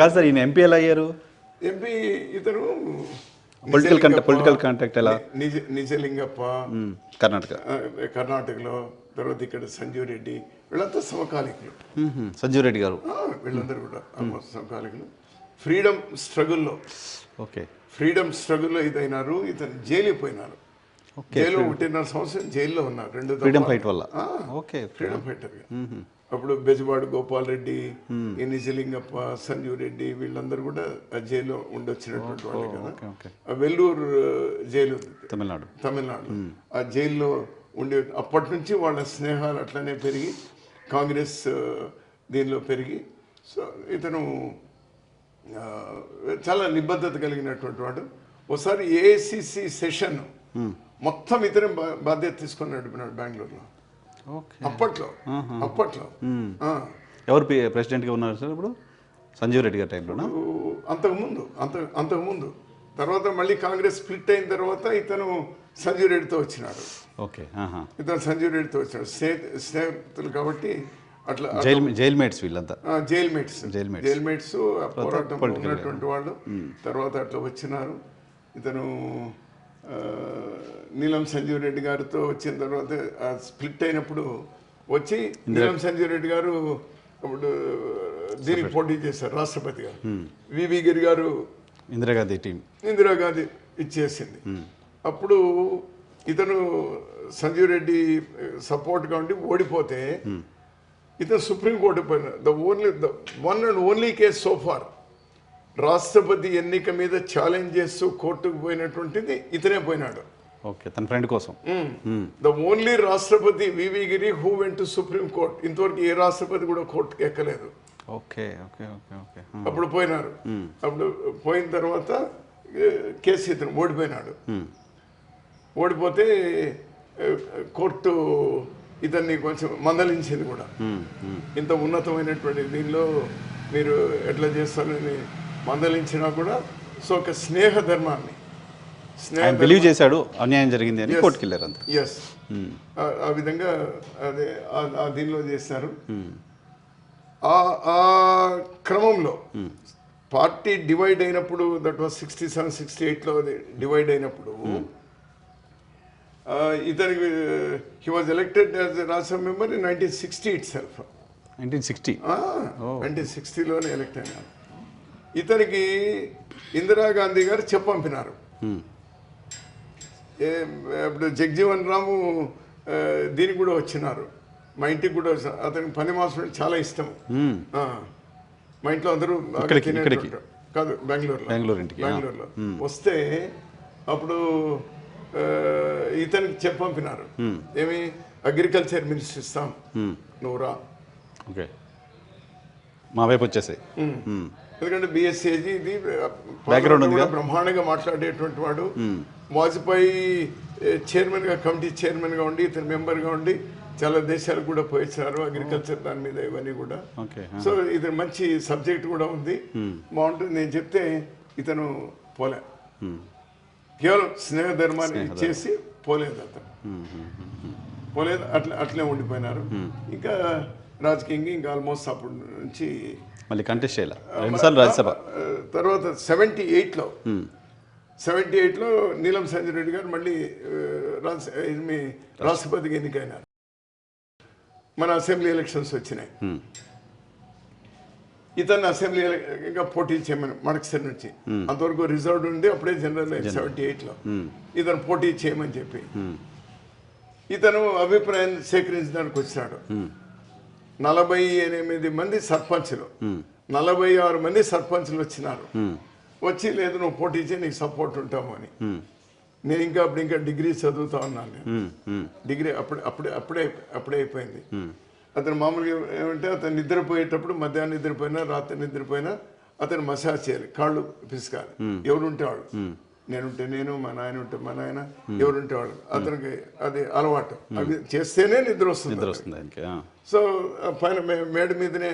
కాదు సార్, ఈయన ఎంపీ ఎలా అయ్యారు? ఎంపీ ఇతను పొలిటికల్ కాంటాక్ట్ ఎలా? నిజలింగప్ప కర్ణాటకలో, తర్వాత ఇక్కడ సంజీవ్ రెడ్డి, వీళ్ళంతా సమకాలికులు. సంజీవ్ రెడ్డి గారు వీళ్ళందరూ కూడా సమకాలికులు. ఫ్రీడమ్ స్ట్రగుల్లో ఇదైనారు. ఇతను జైలుకి పోయినారు. జైలు 1.5 సంవత్సరం జైల్లో ఉన్నారు. 2 ఫ్రీడమ్ ఫైట్ వల్ల. ఫ్రీడమ్ ఫైటర్గా. అప్పుడు బెజవాడు గోపాల్ రెడ్డి, నిజలింగప్ప, సంజీవ్ రెడ్డి వీళ్ళందరూ కూడా ఆ జైల్లో ఉండొచ్చినటువంటి వాళ్ళు కదా. వెల్లూరు జైలు తమిళనాడు, ఆ జైల్లో ఉండే అప్పటి నుంచి వాళ్ళ స్నేహాలు అట్లనే పెరిగి కాంగ్రెస్ దీనిలో పెరిగి, సో ఇతను చాలా నిబద్ధత కలిగినటువంటి వాడు. ఒకసారి ఏఐసిసి సెషన్ మొత్తం ఇతను బాధ్యత తీసుకొని నడిపినాడు బెంగళూరులో. అప్పట్లో ఎవరు ప్రెసిడెంట్గా ఉన్నారు సార్ ఇప్పుడు? సంజీవ్ రెడ్డి గారి టైంలో? అంతకుముందు తర్వాత మళ్ళీ కాంగ్రెస్ స్ప్లిట్ అయిన తర్వాత ఇతను సంజీవ్ రెడ్డితో వచ్చినాడు. సంజీవ్ రెడ్డితో వచ్చినాడు. స్నేహితులు కాబట్టి అట్లా జైల్ మేట్స్ వీళ్ళంతా. జైల్ మేట్స్ పోరాటం ఉన్నటువంటి వాళ్ళు. తర్వాత అట్లా వచ్చినారు. ఇతను నీలం సంజీవ్ రెడ్డి గారితో వచ్చిన తర్వాత స్ప్లిట్ అయినప్పుడు వచ్చి నీలం సంజీవ్ రెడ్డి గారు అప్పుడు దీనికి పోటీ చేశారు రాష్ట్రపతి గారు. వివి గిరి గారు ఇందిరాగాంధీ ఇచ్చేసింది. అప్పుడు ఇతను సంజీవ్ రెడ్డి సపోర్ట్గా ఉండి ఓడిపోతే ఇతను సుప్రీంకోర్టు పోయిన the one and only case so far రాష్ట్రపతి ఎన్నిక మీద ఛాలెంజ్ చేస్తూ కోర్టుకు పోయినటువంటిది ఇతనే పోయినాడు. తన ఫ్రెండ్ కోసం. ద ఓన్లీ రాష్ట్రపతి V V Giri who went to supreme court. ఇంతవరకు ఏ రాష్ట్రపతి కూడా కోర్టుకి ఎక్కలేదు. అప్పుడు పోయినారు. అప్పుడు పోయిన తర్వాత కేసు ఇతను ఓడిపోయినాడు. ఓడిపోతే కోర్టు ఇతన్ని కొంచెం మందలించింది కూడా. ఇంత ఉన్నతమైనటువంటి దీనిలో మీరు ఎట్లా చేస్తారని మందలించినా కూడా. సో ఒక స్నేహ ధర్మాన్ని బిలీవ్ చేశాడు, అన్యాయం జరిగింది అని కోర్టుకి వెళ్ళారు అంతే. ఎస్, ఆ విధంగా అదే ఆ దీనిలో చేశారు. ఆ క్రమంలో పార్టీ డివైడ్ అయినప్పుడు, దట్ వాజ్ 67-68లో డివైడ్ అయినప్పుడు ఇతనికి he was elected as Rajya Sabha member in 1960 itself. 1960లోనే ఎలక్ట్ అయినారు. ఇతనికి ఇందిరాగాంధీ గారు చెప్పంపినారు. ఇప్పుడు జగజీవన్ రాము దీనికి కూడా వచ్చినారు, మా ఇంటికి కూడా. అతనికి పని మాసం చాలా ఇష్టం. మా ఇంట్లో అందరూ కాదు బెంగళూరులో వస్తే అప్పుడు ఇతనికి చెప్పంపినారు. ఏమి అగ్రికల్చర్ మినిస్టర్ ఇస్తాం, నువ్వు రా, మా వైపు వచ్చేసాయి. ఎందుకంటే బిఎస్సీజీ ఇది బ్రహ్మాండంగా మాట్లాడేటువంటి వాడు. వాజ్పేయి చైర్మన్గా, కమిటీ చైర్మన్గా ఉండి, ఇతను మెంబర్గా ఉండి చాలా దేశాలకు కూడా పోయించారు అగ్రికల్చర్ దాని మీద ఇవన్నీ కూడా. సో ఇది మంచి సబ్జెక్ట్ కూడా ఉంది, బాగుంటుంది. నేను చెప్తే ఇతను పోలే, కేవలం స్నేహ ధర్మాన్ని ఇచ్చేసి పోలేదు. అతను పోలేదు, అట్లే ఉండిపోయినారు. ఇంకా రాజకీయంగా ఇంకా ఆల్మోస్ట్ అప్పటి నుంచి మళ్ళీ కంటెస్ట్ చేయాలి. 2 సార్లు రాజ్యసభ. తర్వాత 78లో నీలం సంజయ్ రెడ్డి గారు మళ్ళీ రాష్ట్రపతికి ఎన్నికైనారు. మన అసెంబ్లీ ఎలక్షన్స్ వచ్చినాయి. ఇతను అసెంబ్లీ ఇంకా పోటీ చేయమని మడకసరి నుంచి, అంతవరకు రిజర్వ్డ్ ఉంది, అప్పుడే జనరల్ 78లో ఇతను పోటీ చేయమని చెప్పి ఇతను అభిప్రాయం సేకరించడానికి వచ్చినాడు. 48 మంది సర్పంచ్లు, 46 మంది సర్పంచ్లు వచ్చినారు. వచ్చి లేదు నువ్వు పోటీ చేయి, నీకు సపోర్ట్ ఉంటాము అని. నేను అప్పుడు ఇంకా డిగ్రీ చదువుతా ఉన్నాను. నేను డిగ్రీ అప్పుడే అయిపోయింది. అతను మామూలుగా ఏమంటే అతను నిద్రపోయేటప్పుడు, మధ్యాహ్నం నిద్రపోయినా రాత్రి నిద్రపోయినా అతను మసాజ్ చేయాలి, కాళ్ళు పిసుకాలి. ఎవరుంటే వాళ్ళు, నేనుంటే నేను, మా నాయన ఉంటే మా నాయన, ఎవరుంటే వాళ్ళు. అతనికి అది అలవాటు. అవి చేస్తేనే నిద్ర వస్తుంది. సో పైన మేడ మీదనే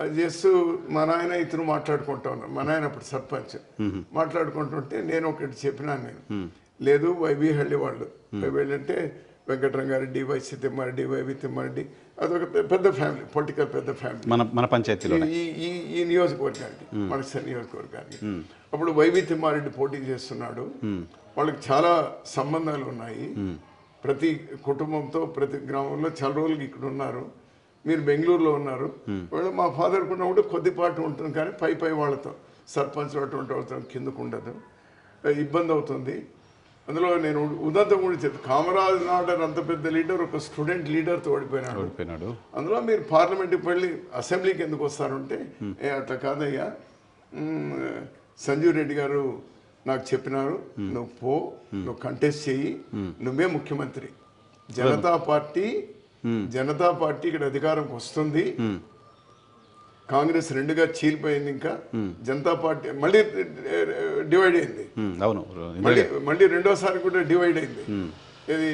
అది చేస్తూ మా నాయన ఇతను మాట్లాడుకుంటా ఉన్నారు. మా నాయన అప్పుడు సర్పంచ్. మాట్లాడుకుంటుంటే నేను ఒకటి చెప్పినాను. నేను లేదు వైవి హళ్ళి వాళ్ళు అంటే వెంకటరంగారెడ్డి, వైసీ తిమ్మారెడ్డి, వైవి తిమ్మారెడ్డి, అదొక పెద్ద ఫ్యామిలీ, పొలిటికల్ పెద్ద ఫ్యామిలీ మన పంచాయతీలో ఈ నియోజకవర్గానికి, మనసరి నియోజకవర్గానికి. అప్పుడు వైవి తిమ్మారెడ్డి పోటీ చేస్తున్నాడు. వాళ్ళకి చాలా సంబంధాలు ఉన్నాయి. ప్రతి కుటుంబంతో ప్రతి గ్రామంలో చాలా రోజులకి ఇక్కడ ఉన్నారు. మీరు బెంగళూరులో ఉన్నారు. వాళ్ళు మా ఫాదర్ ఉన్నప్పుడు కొద్దిపాటు ఉంటుంది, కానీ పై వాళ్ళతో సర్పంచ్ అటువంటి వాళ్ళతో కిందకు ఉండదు, ఇబ్బంది అవుతుంది. అందులో నేను ఉదంతం కూడా చెప్తాను. కామరాజ్ నాడర్ అంత పెద్ద లీడర్ ఒక స్టూడెంట్ లీడర్తో ఓడిపోయినాడు. అందులో మీరు పార్లమెంట్కి వెళ్ళి అసెంబ్లీకి ఎందుకు వస్తారంటే, అట్లా కాదయ్యా, సంజీవ్ రెడ్డి గారు నాకు చెప్పినారు, నువ్వు కంటెస్ట్ చెయ్యి, నువ్వే ముఖ్యమంత్రి. జనతా పార్టీ ఇక్కడ అధికారంకి వస్తుంది. కాంగ్రెస్ రెండుగా చీలిపోయింది. ఇంకా జనతా పార్టీ మళ్ళీ డివైడ్ అయింది. మళ్ళీ రెండోసారి కూడా డివైడ్ అయింది. ఇది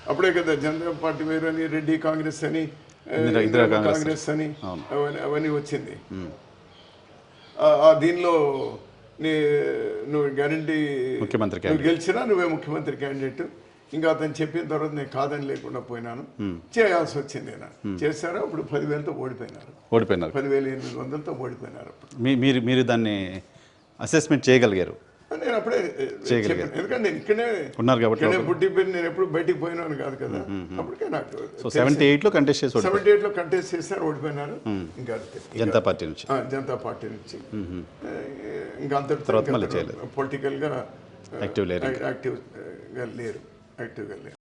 అప్పుడే కదా జనతా పార్టీ వేరు అని, రెడ్డి కాంగ్రెస్ అని, కాంగ్రెస్ అని అవన్నీ వచ్చింది. దీనిలో నువ్వు గ్యారంటీ గెలిచినా నువ్వే ముఖ్యమంత్రి క్యాండిడేట్. ఇంకా అతను చెప్పిన తర్వాత నేను కాదని లేకుండా పోయినాను, చేయాల్సి వచ్చింది. చేశారు. అప్పుడు 10,000తో ఓడిపోయినారు. 10,800తో ఓడిపోయినారు. మీరు దాన్ని అసెస్మెంట్ చేయగలిగారు? నేను అప్పుడే చెప్పాను, ఎందుకంటే నేను ఇక్కడే ఉన్నారు కాబట్టి, పుట్టి నేను ఎప్పుడు బయటికి పోయినాను కాదు కదా. అప్పటికే నాకు 78లో కంటెస్ట్ చేశారు, ఓడిపోయినారు. ఇంకా జనతా పార్టీ నుంచి ఇంకా అంత తర్వాత పొలిటికల్గా యాక్టివ్గా లేరు.